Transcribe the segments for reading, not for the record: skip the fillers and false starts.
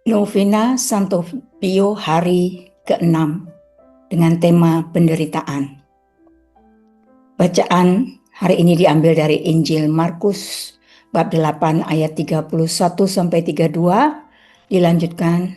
Novena Santo Pio hari ke-6 dengan tema penderitaan. Bacaan hari ini diambil dari Injil Markus bab 8 ayat 31 sampai 32, dilanjutkan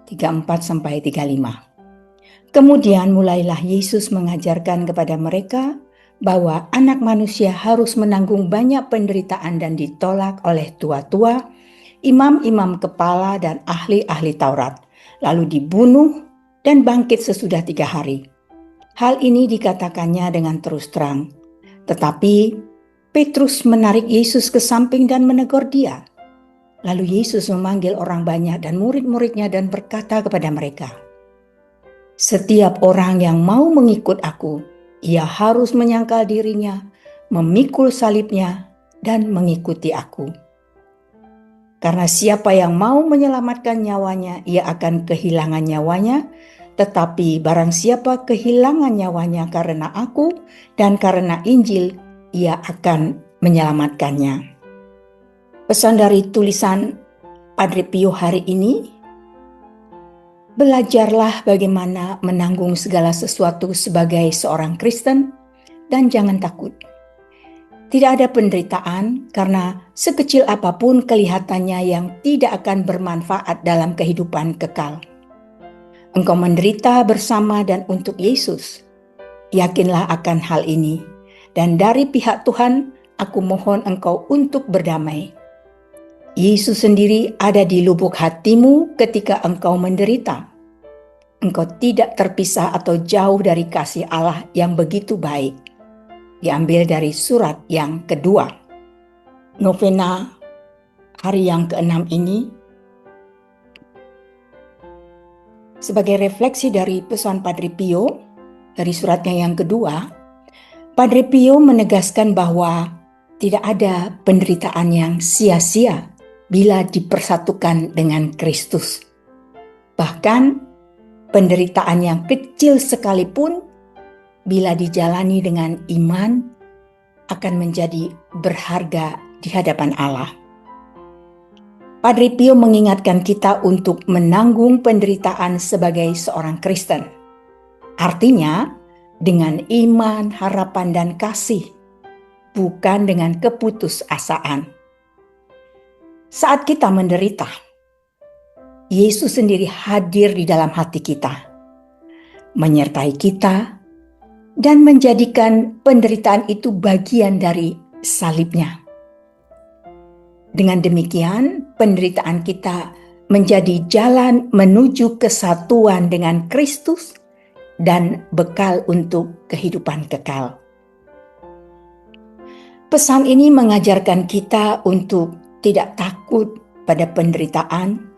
34 sampai 35. Kemudian mulailah Yesus mengajarkan kepada mereka bahwa anak manusia harus menanggung banyak penderitaan dan ditolak oleh tua-tua, imam-imam kepala dan ahli-ahli Taurat, lalu dibunuh dan bangkit sesudah 3 hari. Hal ini dikatakannya dengan terus terang. Tetapi Petrus menarik Yesus ke samping dan menegur dia. Lalu Yesus memanggil orang banyak dan murid-muridnya dan berkata kepada mereka, "Setiap orang yang mau mengikut aku, ia harus menyangkal dirinya, memikul salibnya, dan mengikuti aku. Karena siapa yang mau menyelamatkan nyawanya, ia akan kehilangan nyawanya. Tetapi barang siapa kehilangan nyawanya karena aku dan karena Injil, ia akan menyelamatkannya." Pesan dari tulisan Padre Pio hari ini, belajarlah bagaimana menanggung segala sesuatu sebagai seorang Kristen dan jangan takut. Tidak ada penderitaan karena sekecil apapun kelihatannya yang tidak akan bermanfaat dalam kehidupan kekal. Engkau menderita bersama dan untuk Yesus. Yakinlah akan hal ini. Dan dari pihak Tuhan, aku mohon engkau untuk berdamai. Yesus sendiri ada di lubuk hatimu ketika engkau menderita. Engkau tidak terpisah atau jauh dari kasih Allah yang begitu baik. Diambil dari surat yang kedua. Novena hari yang ke-6 ini sebagai refleksi dari pesan Padre Pio dari suratnya yang kedua. Padre Pio menegaskan bahwa tidak ada penderitaan yang sia-sia bila dipersatukan dengan Kristus. Bahkan penderitaan yang kecil sekalipun bila dijalani dengan iman akan menjadi berharga di hadapan Allah. Padre Pio mengingatkan kita untuk menanggung penderitaan sebagai seorang Kristen. Artinya dengan iman, harapan, dan kasih, bukan dengan keputusasaan. Saat kita menderita, Yesus sendiri hadir di dalam hati kita, menyertai kita, dan menjadikan penderitaan itu bagian dari salibnya. Dengan demikian, penderitaan kita menjadi jalan menuju kesatuan dengan Kristus dan bekal untuk kehidupan kekal. Pesan ini mengajarkan kita untuk tidak takut pada penderitaan,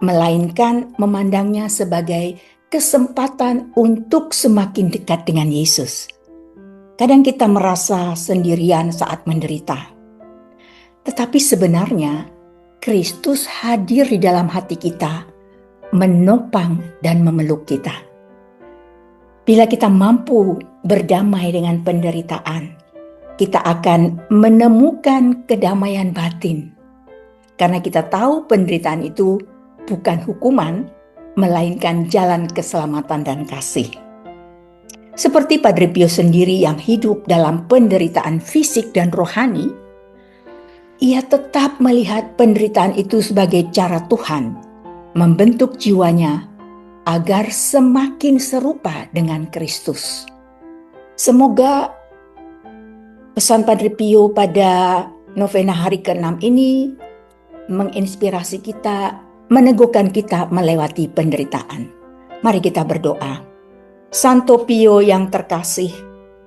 melainkan memandangnya sebagai kesempatan untuk semakin dekat dengan Yesus. Kadang kita merasa sendirian saat menderita. Tetapi sebenarnya Kristus hadir di dalam hati kita, menopang dan memeluk kita. Bila kita mampu berdamai dengan penderitaan, kita akan menemukan kedamaian batin. Karena kita tahu penderitaan itu bukan hukuman, melainkan jalan keselamatan dan kasih. Seperti Padre Pio sendiri yang hidup dalam penderitaan fisik dan rohani, ia tetap melihat penderitaan itu sebagai cara Tuhan membentuk jiwanya agar semakin serupa dengan Kristus. Semoga pesan Padre Pio pada novena hari ke-6 ini menginspirasi kita, meneguhkan kita melewati penderitaan. Mari kita berdoa. Santo Pio yang terkasih,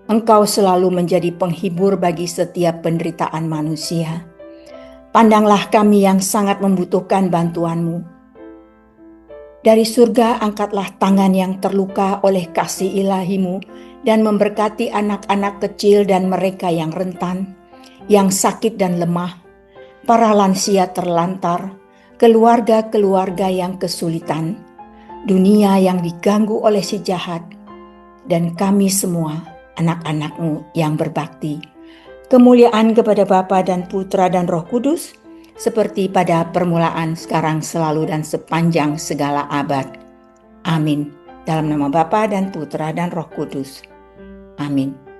engkau selalu menjadi penghibur bagi setiap penderitaan manusia. Pandanglah kami yang sangat membutuhkan bantuanmu. Dari surga angkatlah tangan yang terluka oleh kasih ilahimu dan memberkati anak-anak kecil dan mereka yang rentan, yang sakit dan lemah, para lansia terlantar, keluarga-keluarga yang kesulitan, dunia yang diganggu oleh si jahat, dan kami semua anak-anak-Mu yang berbakti. Kemuliaan kepada Bapa dan Putra dan Roh Kudus, seperti pada permulaan, sekarang, selalu, dan sepanjang segala abad. Amin. Dalam nama Bapa dan Putra dan Roh Kudus. Amin.